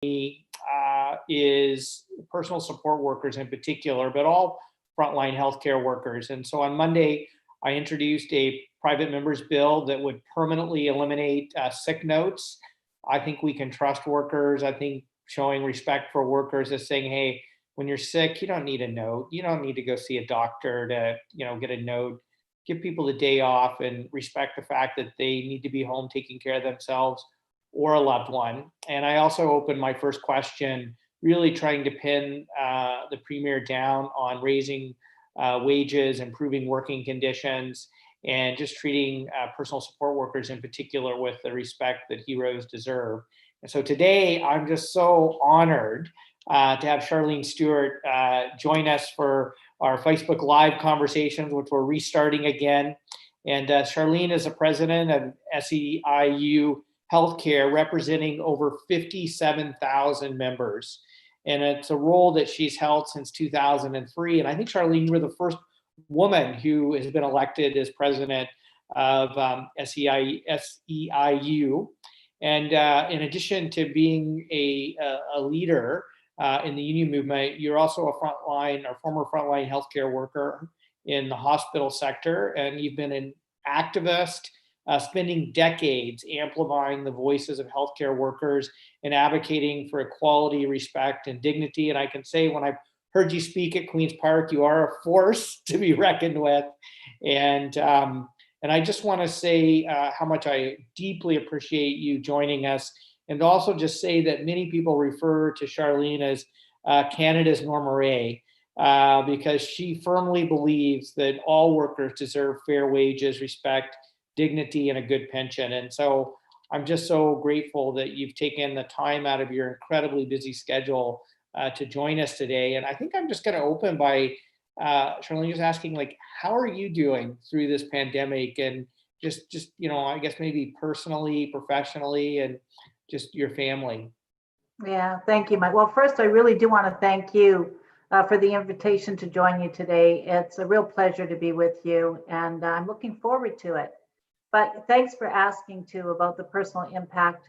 is personal support workers in particular, but all frontline healthcare workers. And so on Monday, I introduced a private members bill that would permanently eliminate sick notes. I think we can trust workers. I think showing respect for workers is saying, hey, when you're sick, you don't need a note. You don't need to go see a doctor to, get a note. Give people the day off and respect the fact that they need to be home taking care of themselves or a loved one. And I also opened my first question really trying to pin the Premier down on raising wages, improving working conditions, and just treating personal support workers in particular with the respect that heroes deserve. And so today, I'm just so honored to have Charlene Stewart join us for our Facebook Live conversations, which we're restarting again. And Charlene is the president of SEIU Healthcare, representing over 57,000 members. And it's a role that she's held since 2003. And I think, Charlene, you were the first woman who has been elected as president of SEIU. And in addition to being a leader in the union movement, you're also a former frontline healthcare worker in the hospital sector. And you've been an activist, spending decades amplifying the voices of healthcare workers and advocating for equality, respect, and dignity. And I can say when I've heard you speak at Queen's Park, you are a force to be reckoned with. And I just want to say how much I deeply appreciate you joining us, and also just say that many people refer to Charlene as Canada's Norma Rae, because she firmly believes that all workers deserve fair wages, respect, dignity, and a good pension. And so I'm just so grateful that you've taken the time out of your incredibly busy schedule to join us today. And I think I'm just going to open by Charlene just asking, how are you doing through this pandemic, and just I guess maybe personally, professionally, and just your family? Yeah, thank you, Mike. Well, first, I really do want to thank you for the invitation to join you today. It's a real pleasure to be with you, and I'm looking forward to it. But thanks for asking too about the personal impact.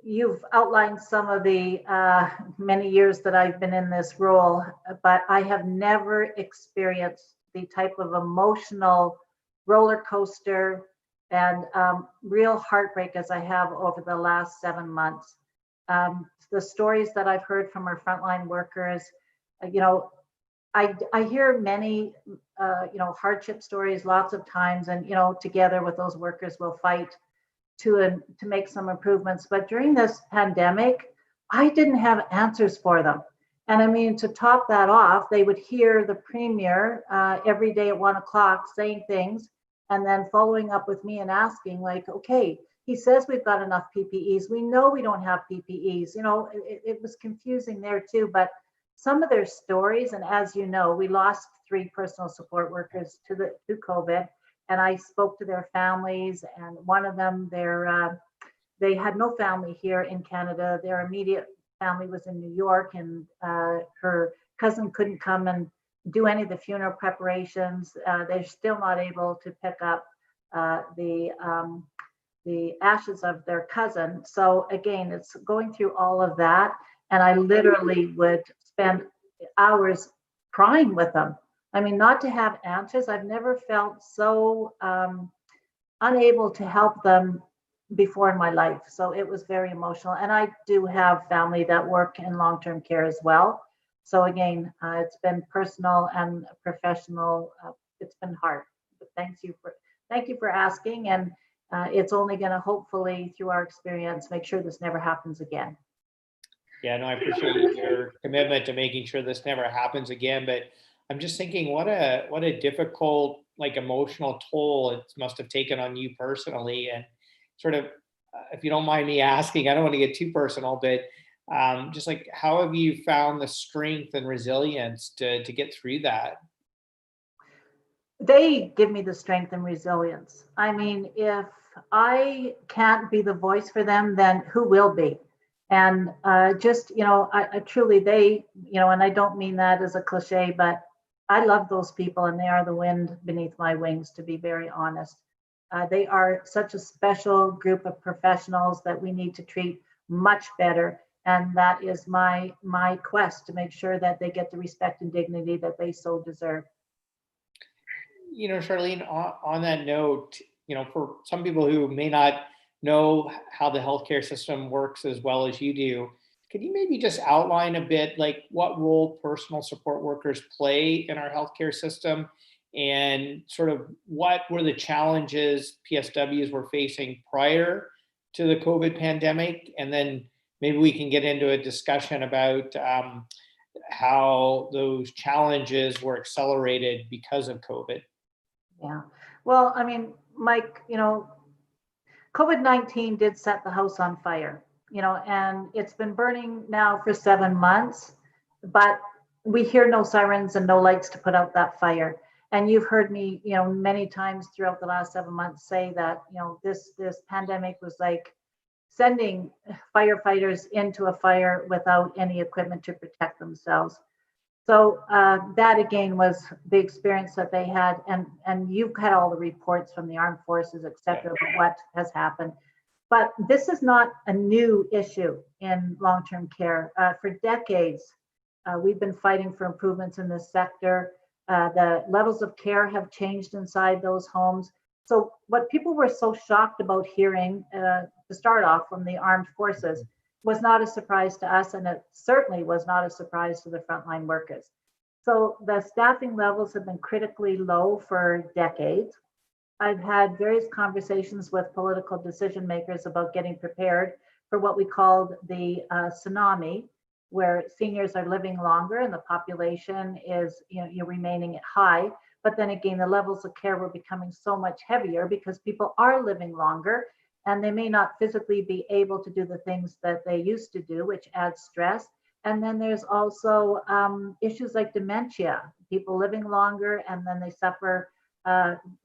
You've outlined some of the many years that I've been in this role, but I have never experienced the type of emotional roller coaster and real heartbreak as I have over the last 7 months. The stories that I've heard from our frontline workers, I hear many, hardship stories lots of times, and together with those workers, we'll fight to make some improvements. But during this pandemic, I didn't have answers for them. And I mean, to top that off, they would hear the Premier every day at 1 o'clock saying things, and then following up with me and asking, okay, he says we've got enough PPEs. We know we don't have PPEs. It was confusing there too. But some of their stories, and as you know, we lost 3 personal support workers to COVID, and I spoke to their families, and one of them, they had no family here in Canada. Their immediate family was in New York, and her cousin couldn't come and do any of the funeral preparations. They're still not able to pick up the ashes of their cousin. So again, it's going through all of that, and I literally would spend hours crying with them. I mean, not to have answers. I've never felt so unable to help them before in my life. So it was very emotional. And I do have family that work in long-term care as well. So again, it's been personal and professional. It's been hard. But thank you for asking. And it's only going to hopefully, through our experience, make sure this never happens again. Yeah, no, I appreciate your commitment to making sure this never happens again. But I'm just thinking, what a difficult, emotional toll it must have taken on you personally. And sort of, if you don't mind me asking, I don't want to get too personal, but just how have you found the strength and resilience to get through that? They give me the strength and resilience. I mean, if I can't be the voice for them, then who will be? And I truly, and I don't mean that as a cliche, but I love those people, and they are the wind beneath my wings, to be very honest. They are such a special group of professionals that we need to treat much better. And that is my quest, to make sure that they get the respect and dignity that they so deserve. Charlene, on that note, for some people who may not know how the healthcare system works as well as you do, could you maybe just outline a bit like what role personal support workers play in our healthcare system, and sort of what were the challenges PSWs were facing prior to the COVID pandemic? And then maybe we can get into a discussion about how those challenges were accelerated because of COVID. Yeah. Well, I mean, Mike, COVID-19 did set the house on fire, and it's been burning now for 7 months, but we hear no sirens and no lights to put out that fire. And you've heard me, many times throughout the last 7 months say that, this pandemic was like sending firefighters into a fire without any equipment to protect themselves. So that again was the experience that they had, and you've had all the reports from the armed forces, et cetera, about what has happened. But this is not a new issue in long-term care. For decades, we've been fighting for improvements in this sector. The levels of care have changed inside those homes. So what people were so shocked about hearing, to start off, from the armed forces was not a surprise to us, and it certainly was not a surprise to the frontline workers. So the staffing levels have been critically low for decades. I've had various conversations with political decision makers about getting prepared for what we called the tsunami, where seniors are living longer and the population is remaining high. But then again, the levels of care were becoming so much heavier because people are living longer, and they may not physically be able to do the things that they used to do, which adds stress. And then there's also issues like dementia, people living longer, and then they suffer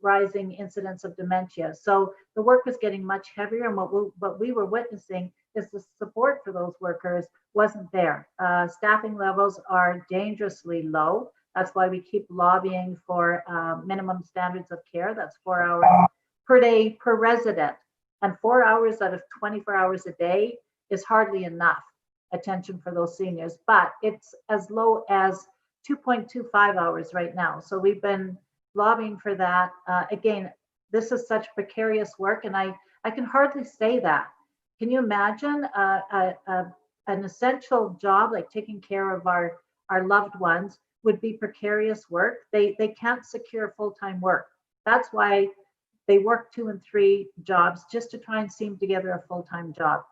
rising incidents of dementia. So the work was getting much heavier, and what we were witnessing is the support for those workers wasn't there. Staffing levels are dangerously low. That's why we keep lobbying for minimum standards of care. That's 4 hours per day per resident. And 4 hours out of 24 hours a day is hardly enough attention for those seniors, but it's as low as 2.25 hours right now. So we've been lobbying for that. Again, this is such precarious work, and I can hardly say that. Can you imagine an essential job like taking care of our loved ones would be precarious work? They can't secure full-time work. That's why they work 2 and 3 jobs just to try and seam together a full-time job.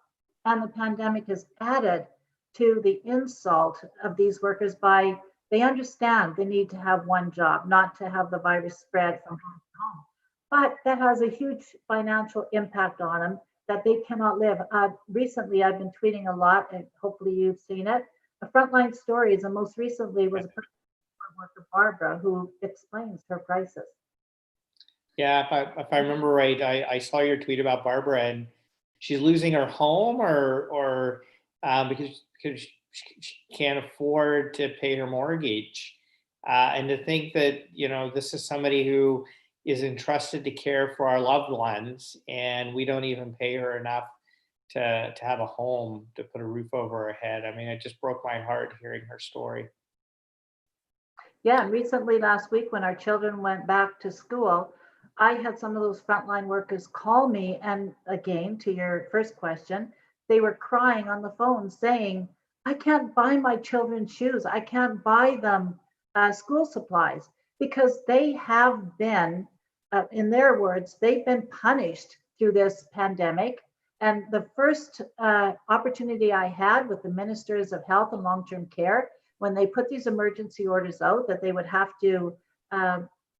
And the pandemic has added to the insult of these workers by they understand the need to have one job, not to have the virus spread from home to home. But that has a huge financial impact on them that they cannot live. Recently, I've been tweeting a lot, and hopefully you've seen it. The Frontline Stories, and most recently was a worker, Barbara, who explains her crisis. Yeah, if I remember right, I saw your tweet about Barbara, and she's losing her home, or because she can't afford to pay her mortgage, and to think that this is somebody who is entrusted to care for our loved ones, and we don't even pay her enough to have a home, to put a roof over her head. I mean, it just broke my heart hearing her story. Yeah, and recently last week when our children went back to school, I had some of those frontline workers call me, and again, to your first question, they were crying on the phone saying, I can't buy my children shoes. I can't buy them school supplies, because they have been, in their words, they've been punished through this pandemic. And the first opportunity I had with the ministers of health and long-term care, when they put these emergency orders out that they would have to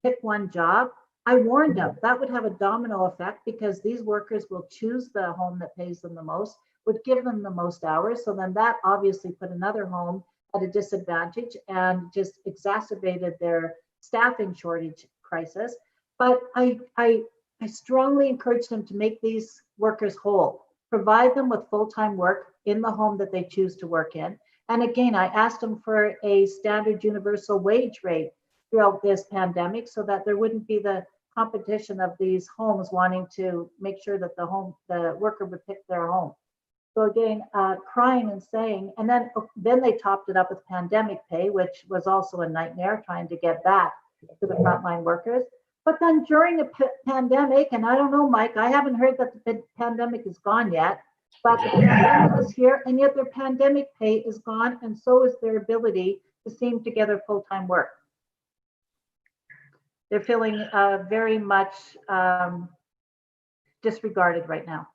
pick one job, I warned them that would have a domino effect, because these workers will choose the home that pays them the most, would give them the most hours. So then that obviously put another home at a disadvantage and just exacerbated their staffing shortage crisis. But I strongly encourage them to make these workers whole, provide them with full-time work in the home that they choose to work in. And again, I asked them for a standard universal wage rate throughout this pandemic, so that there wouldn't be the competition of these homes wanting to make sure that the worker would pick their home. So again, crying and saying, and then they topped it up with pandemic pay, which was also a nightmare trying to get that to the frontline workers. But then during the pandemic, and I don't know, Mike, I haven't heard that the pandemic is gone yet, but the pandemic is here, and yet their pandemic pay is gone, and so is their ability to seam together full-time work. They're feeling very much disregarded right now.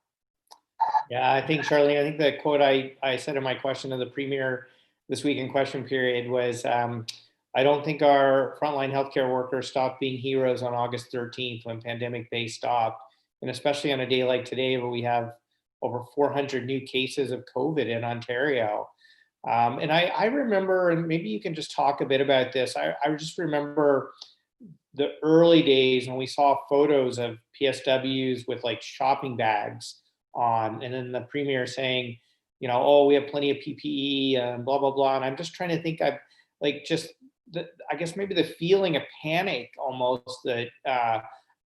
Yeah, I think, Charlene, I think the quote I said in my question to the Premier this week in question period was, I don't think our frontline healthcare workers stopped being heroes on August 13th when pandemic pay stopped. And especially on a day like today where we have over 400 new cases of COVID in Ontario. And I remember, and maybe you can just talk a bit about this, I just remember the early days when we saw photos of PSWs with like shopping bags on, and then the Premier saying, you know, oh, we have plenty of PPE and blah, blah, blah. And I'm just trying to think, I guess maybe the feeling of panic almost that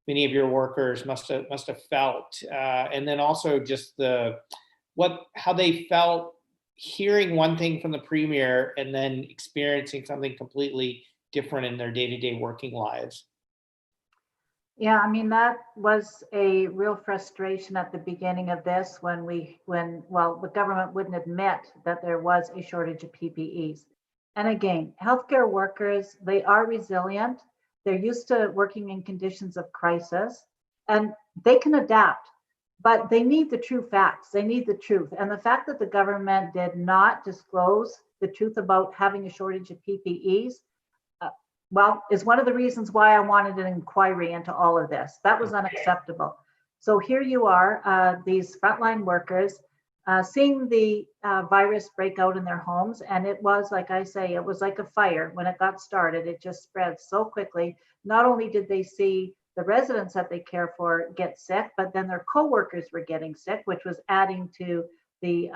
many of your workers must have felt. And then also just how they felt hearing one thing from the Premier and then experiencing something completely different in their day-to-day working lives. Yeah, I mean, that was a real frustration at the beginning of this when the government wouldn't admit that there was a shortage of PPEs. And again, healthcare workers, they are resilient. They're used to working in conditions of crisis and they can adapt, but they need the true facts. They need the truth. And the fact that the government did not disclose the truth about having a shortage of PPEs, is one of the reasons why I wanted an inquiry into all of this. That was unacceptable. So here you are, these frontline workers, seeing the virus break out in their homes. And it was, like I say, it was like a fire. When it got started, it just spread so quickly. Not only did they see the residents that they care for get sick, but then their co-workers were getting sick, which was adding to the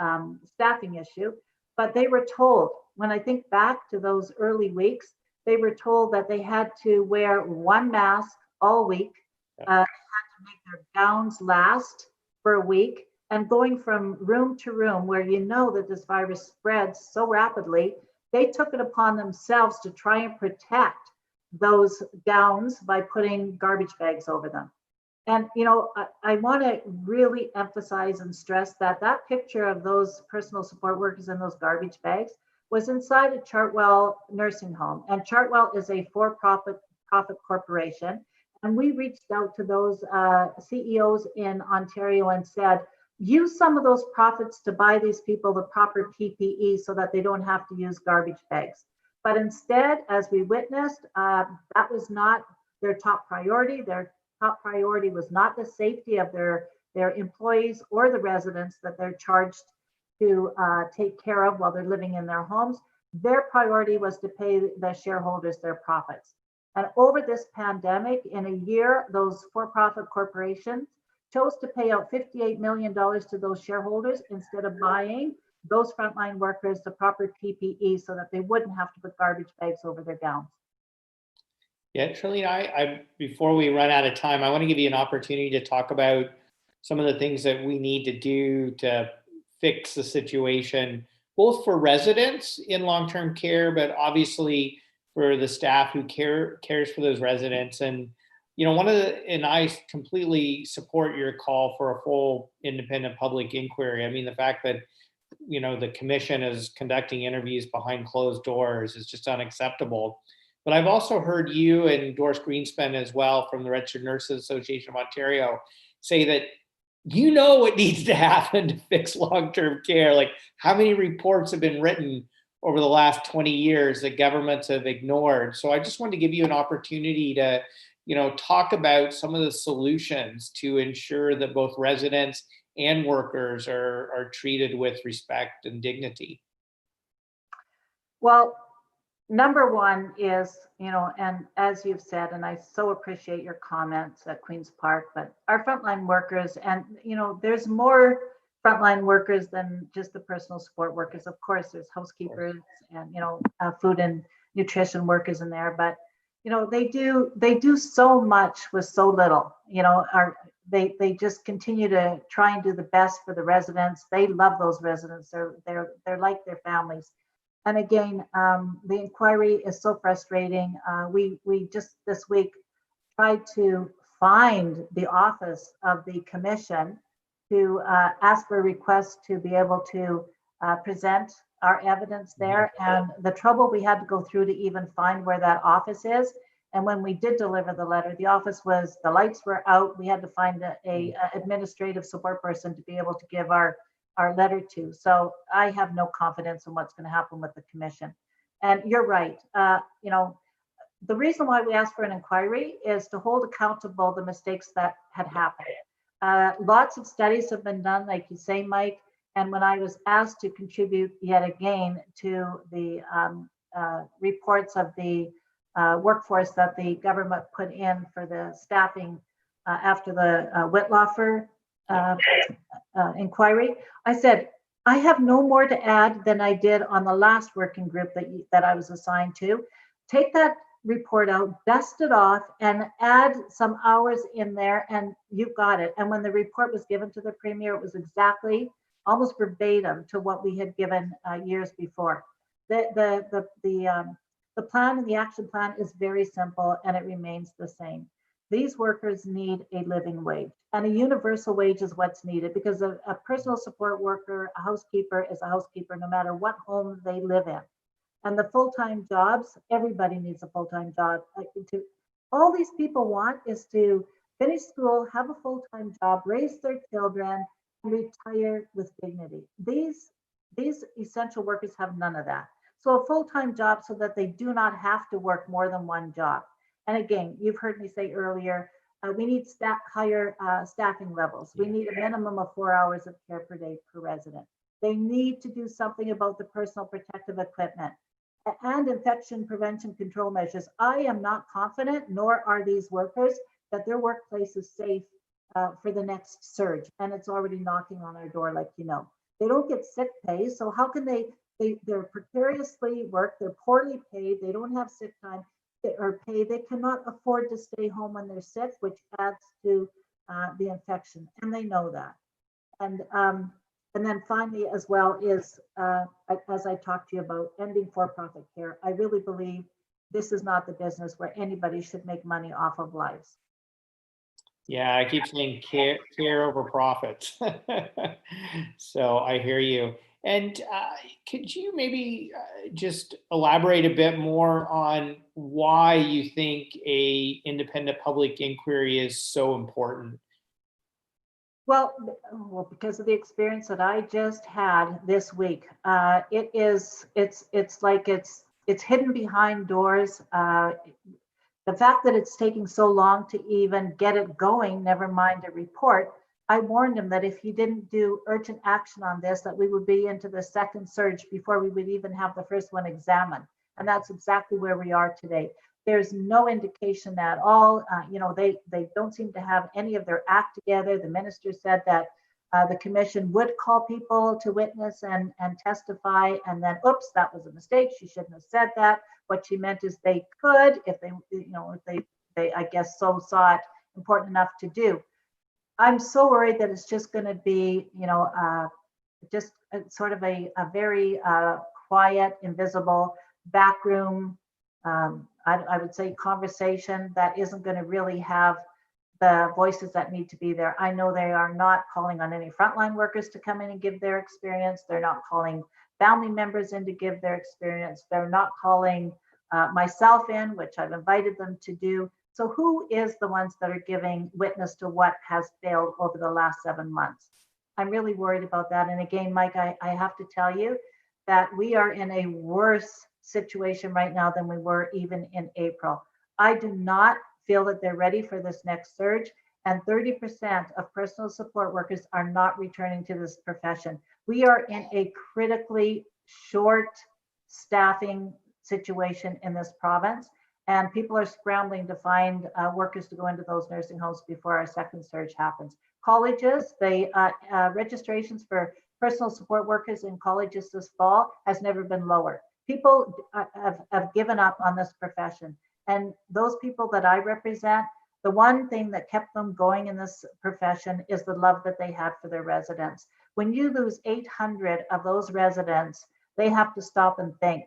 staffing issue. But they were told, when I think back to those early weeks, they were told that they had to wear one mask all week, had to make their gowns last for a week, and going from room to room where you know that this virus spreads so rapidly, they took it upon themselves to try and protect those gowns by putting garbage bags over them. And, you know, I want to really emphasize and stress that that picture of those personal support workers in those garbage bags was inside a Chartwell nursing home. And Chartwell is a for-profit corporation. And we reached out to those CEOs in Ontario and said, use some of those profits to buy these people the proper PPE so that they don't have to use garbage bags. But instead, as we witnessed, that was not their top priority. Their top priority was not the safety of their employees or the residents that they're charged to take care of while they're living in their homes. Their priority was to pay the shareholders their profits. And over this pandemic, in a year, those for-profit corporations chose to pay out $58 million to those shareholders instead of buying those frontline workers the proper PPE so that they wouldn't have to put garbage bags over their gowns. Yeah, Charlene, I before we run out of time, I want to give you an opportunity to talk about some of the things that we need to do to fix the situation, both for residents in long-term care, but obviously for the staff who cares for those residents. And, you know, and I completely support your call for a full independent public inquiry. I mean, the fact that, you know, the commission is conducting interviews behind closed doors is just unacceptable. But I've also heard you and Doris Greenspan as well from the Registered Nurses Association of Ontario say that you know what needs to happen to fix long-term care. Like, how many reports have been written over the last 20 years that governments have ignored? So I just wanted to give you an opportunity to, you know, talk about some of the solutions to ensure that both residents and workers are treated with respect and dignity. Well, number one is, you know, and as you've said, and I so appreciate your comments at Queen's Park, but our frontline workers, and, you know, there's more frontline workers than just the personal support workers. Of course, there's housekeepers and, you know, food and nutrition workers in there, but, you know, they do so much with so little. You know, they just continue to try and do the best for the residents. They love those residents. They're like their families. And again, the inquiry is so frustrating. We just this week tried to find the office of the commission to ask for a request to be able to present our evidence there. And the trouble we had to go through to even find where that office is. And when we did deliver the letter, the office was, the lights were out. We had to find a administrative support person to be able to give our letter to. So I have no confidence in what's going to happen with the commission. And you're right. The reason why we asked for an inquiry is to hold accountable the mistakes that had happened. Lots of studies have been done, like you say, Mike. And when I was asked to contribute yet again to the reports of the workforce that the government put in for the staffing after the Whitlofer inquiry, I said, I have no more to add than I did on the last working group that I was assigned to. Take that report out, dust it off, and add some hours in there, and you've got it. And when the report was given to the premier, it was exactly, almost verbatim to what we had given years before. The plan and the action plan is very simple, and it remains the same. These workers need a living wage, and a universal wage is what's needed, because a personal support worker, a housekeeper is a housekeeper no matter what home they live in. And the full-time jobs, everybody needs a full-time job. All these people want is to finish school, have a full-time job, raise their children, and retire with dignity. These essential workers have none of that. So a full-time job so that they do not have to work more than one job. And again, you've heard me say earlier, we need higher staffing levels. We need a minimum of 4 hours of care per day per resident. They need to do something about the personal protective equipment and infection prevention control measures. I am not confident, nor are these workers, that their workplace is safe for the next surge. And it's already knocking on our door, like you know. They don't get sick pay, so how can they're precariously worked, they're poorly paid, they don't have sick time or pay, they cannot afford to stay home when they're sick, which adds to the infection, and they know that. And then finally, as well, is as I talked to you about ending for-profit care. I really believe this is not the business where anybody should make money off of lives. Yeah, I keep saying care over profits. So I hear you. And could you maybe just elaborate a bit more on why you think a independent public inquiry is so important? Well, because of the experience that I just had this week, it's hidden behind doors. The fact that it's taking so long to even get it going, never mind a report. I warned him that if he didn't do urgent action on this, that we would be into the second surge before we would even have the first one examined. And that's exactly where we are today. There's no indication at all. They don't seem to have any of their act together. The minister said that the commission would call people to witness and testify, and then, oops, that was a mistake. She shouldn't have said that. What she meant is they could, if they I guess so saw it important enough to do. I'm so worried that it's just going to be, just sort of a very quiet, invisible backroom, I would say, conversation that isn't going to really have the voices that need to be there. I know they are not calling on any frontline workers to come in and give their experience. They're not calling family members in to give their experience. They're not calling myself in, which I've invited them to do. So who is the ones that are giving witness to what has failed over the last 7 months? I'm really worried about that. And again, Mike, I have to tell you that we are in a worse situation right now than we were even in April. I do not feel that they're ready for this next surge. And 30% of personal support workers are not returning to this profession. We are in a critically short staffing situation in this province. And people are scrambling to find workers to go into those nursing homes before our second surge happens. Colleges, the registrations for personal support workers in colleges this fall has never been lower. People have given up on this profession. And those people that I represent, The one thing that kept them going in this profession is the love that they had for their residents. When you lose 800 of those residents, they have to stop and think,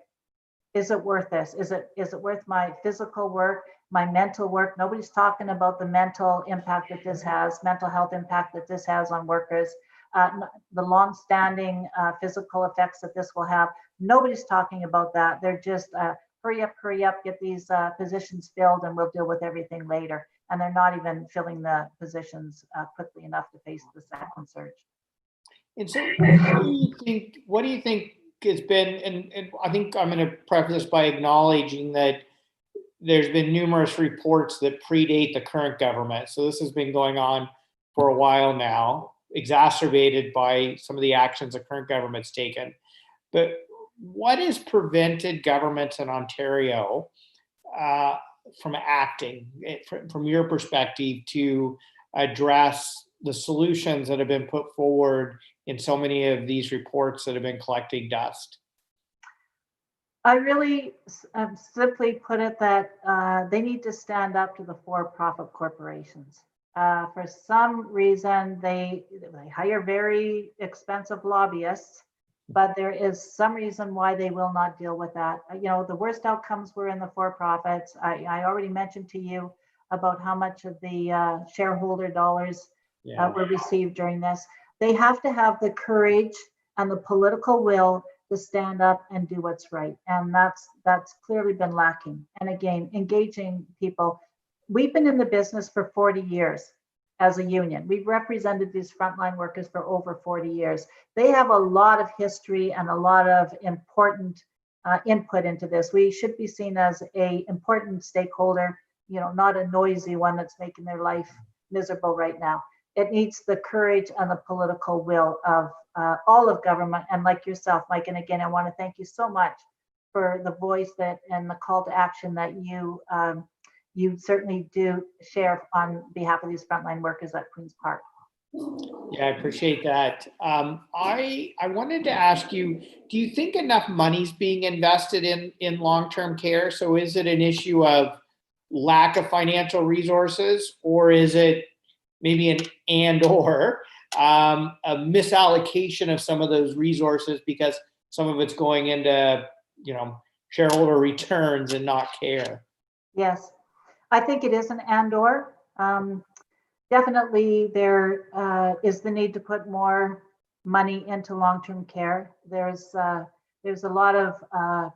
is it worth this? Is it worth my physical work, my mental work? Nobody's talking about the mental impact that this has, mental health impact that this has on workers, the long-standing physical effects that this will have. Nobody's talking about that. They're just hurry up, get these positions filled, and we'll deal with everything later. And they're not even filling the positions quickly enough to face the second surge. And so what do you think has been, and I think I'm going to preface this by acknowledging that there's been numerous reports that predate the current government. So this has been going on for a while now, exacerbated by some of the actions the current government's taken. But what has prevented governments in Ontario from acting, from your perspective, to address the solutions that have been put forward in so many of these reports that have been collecting dust? I really simply put it that they need to stand up to the for-profit corporations. For some reason, they hire very expensive lobbyists, but there is some reason why they will not deal with that. The worst outcomes were in the for-profits. I already mentioned to you about how much of the shareholder dollars were received during this. They have to have the courage and the political will to stand up and do what's right. And that's clearly been lacking. And again, engaging people. We've been in the business for 40 years as a union. We've represented these frontline workers for over 40 years. They have a lot of history and a lot of important input into this. We should be seen as an important stakeholder, not a noisy one that's making their life miserable right now. It needs the courage and the political will of all of government, and like yourself, Mike. And again, I want to thank you so much for the voice that and the call to action that you certainly do share on behalf of these frontline workers at Queen's Park. Yeah, I appreciate that. I wanted to ask you, do you think enough money's being invested in long-term care? So is it an issue of lack of financial resources, or is it maybe or a misallocation of some of those resources because some of it's going into, shareholder returns and not care? Yes, I think it is an or. Definitely there is the need to put more money into long-term care. There's a lot of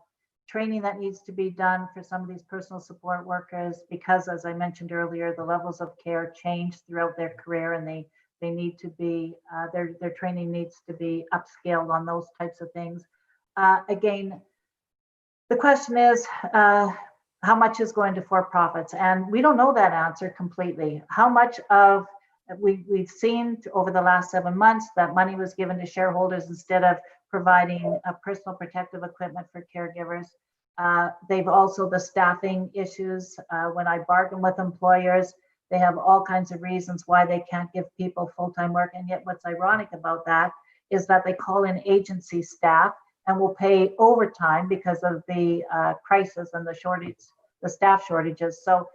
training that needs to be done for some of these personal support workers because, as I mentioned earlier, the levels of care change throughout their career, and they need to be, their training needs to be upscaled on those types of things. Again, the question is, how much is going to for-profits? And we don't know that answer completely. How much of, we've seen over the last 7 months that money was given to shareholders instead of providing personal protective equipment for caregivers. They've also the staffing issues. When I bargain with employers, they have all kinds of reasons why they can't give people full-time work. And yet what's ironic about that is that they call in agency staff and will pay overtime because of the crisis and the staff shortages. So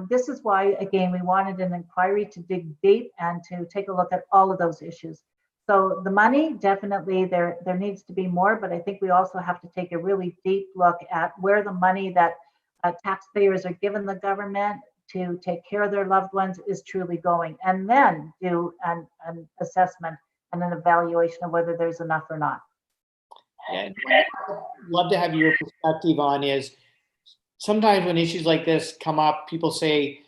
this is why, again, we wanted an inquiry to dig deep and to take a look at all of those issues. So the money, definitely there needs to be more, but I think we also have to take a really deep look at where the money that taxpayers are giving the government to take care of their loved ones is truly going, and then do an assessment and an evaluation of whether there's enough or not. And what I'd love to have your perspective on is sometimes when issues like this come up, people say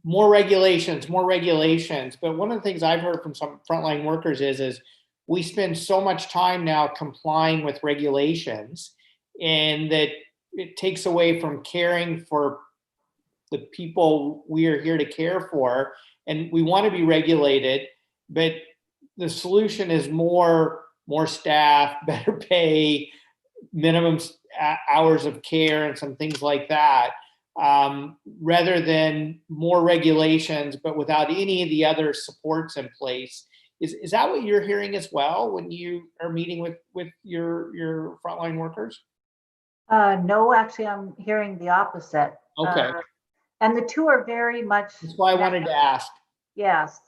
more regulations. But one of the things I've heard from some frontline workers is we spend so much time now complying with regulations, and that it takes away from caring for the people we are here to care for. And we want to be regulated, but the solution is more staff, better pay, minimum hours of care, and some things like that, rather than more regulations, but without any of the other supports in place. Is that what you're hearing as well when you are meeting with your frontline workers? No, actually, I'm hearing the opposite. Okay. And the two are very much. That's why I wanted to ask. Yes,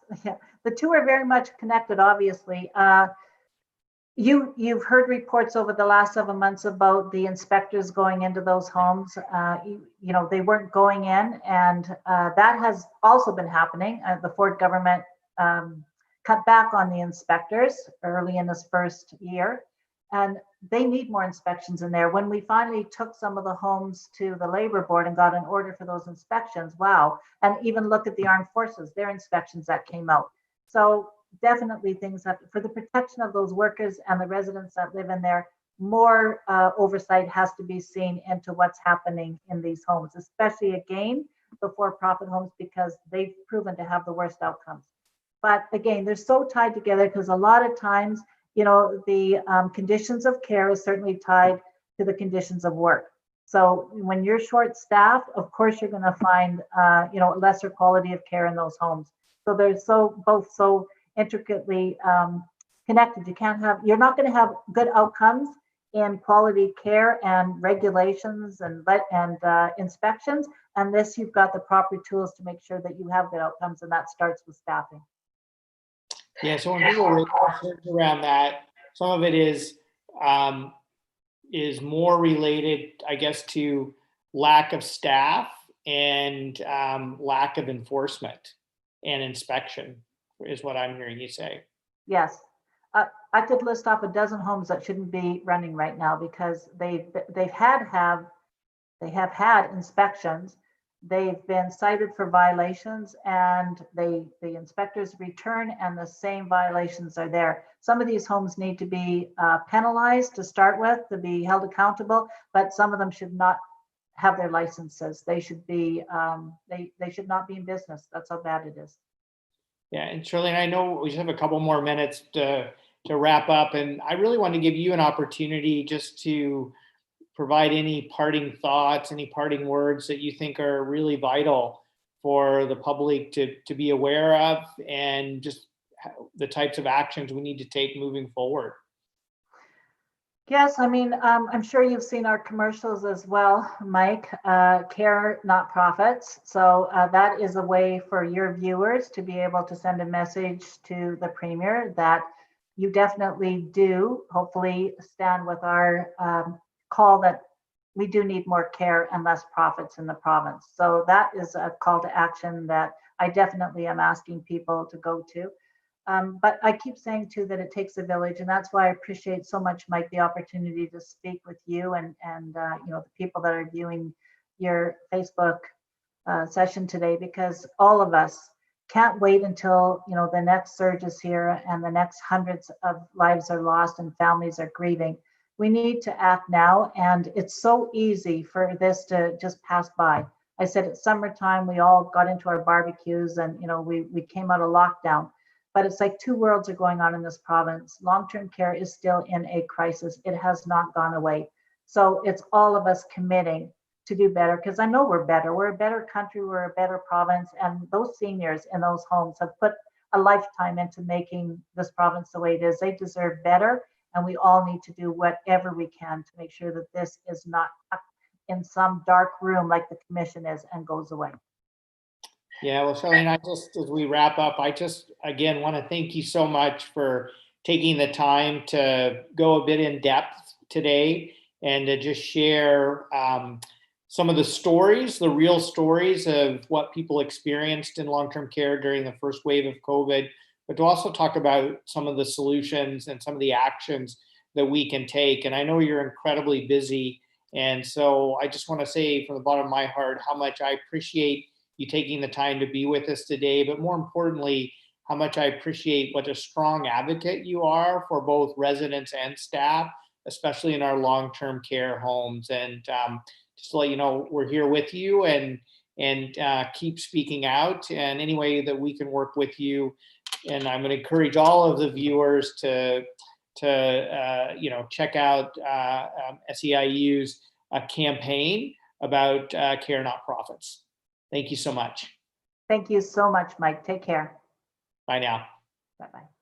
the two are very much connected, obviously. You've heard reports over the last 7 months about the inspectors going into those homes. They weren't going in, and that has also been happening. The Ford government cut back on the inspectors early in this first year, and they need more inspections in there. When we finally took some of the homes to the labor board and got an order for those inspections, wow. And even look at the armed forces, their inspections that came out. So definitely things have, for the protection of those workers and the residents that live in there, more oversight has to be seen into what's happening in these homes, especially again, the for-profit homes, because they've proven to have the worst outcomes. But again, they're so tied together because a lot of times, the conditions of care is certainly tied to the conditions of work. So when you're short staffed, of course, you're going to find, lesser quality of care in those homes. So they're both so intricately connected. You're not going to have good outcomes in quality care and regulations and inspections unless you've got the proper tools to make sure that you have good outcomes, and that starts with staffing. Yeah, so when we were around that, some of it is more related, I guess, to lack of staff and lack of enforcement and inspection, is what I'm hearing you say. Yes, I could list off a dozen homes that shouldn't be running right now because they have had inspections. They've been cited for violations, and the inspectors return, and the same violations are there. Some of these homes need to be penalized to start with, to be held accountable, but some of them should not have their licenses. They should be they should not be in business. That's how bad it is. Yeah, and Shirley, I know we just have a couple more minutes to wrap up, and I really want to give you an opportunity just to provide any parting thoughts, any parting words that you think are really vital for the public to be aware of, and just the types of actions we need to take moving forward. Yes, I mean, I'm sure you've seen our commercials as well, Mike, care, not profits. So that is a way for your viewers to be able to send a message to the Premier that you definitely do, hopefully, stand with our call that we do need more care and less profits in the province. So that is a call to action that I definitely am asking people to go to. But I keep saying too that it takes a village, and that's why I appreciate so much, Mike, the opportunity to speak with you and the people that are viewing your Facebook session today, because all of us can't wait until the next surge is here and the next hundreds of lives are lost and families are grieving. We need to act now, and it's so easy for this to just pass by. I said it's summertime, we all got into our barbecues, and we came out of lockdown. But it's like two worlds are going on in this province. Long-term care is still in a crisis. It has not gone away. So it's all of us committing to do better, because I know we're better. We're a better country. We're a better province. And those seniors in those homes have put a lifetime into making this province the way it is. They deserve better. And we all need to do whatever we can to make sure that this is not in some dark room like the commission is and goes away. Yeah, well, Charlene, as we wrap up, I just, again, want to thank you so much for taking the time to go a bit in depth today and to just share some of the stories, the real stories of what people experienced in long-term care during the first wave of COVID, but to also talk about some of the solutions and some of the actions that we can take. And I know you're incredibly busy. And so I just want to say from the bottom of my heart how much I appreciate you taking the time to be with us today, but more importantly, how much I appreciate what a strong advocate you are for both residents and staff, especially in our long-term care homes. And just to let you know, we're here with you, and keep speaking out in any way that we can work with you. And I'm going to encourage all of the viewers to check out SEIU's campaign about care, not profits. Thank you so much. Thank you so much, Mike. Take care. Bye now. Bye-bye.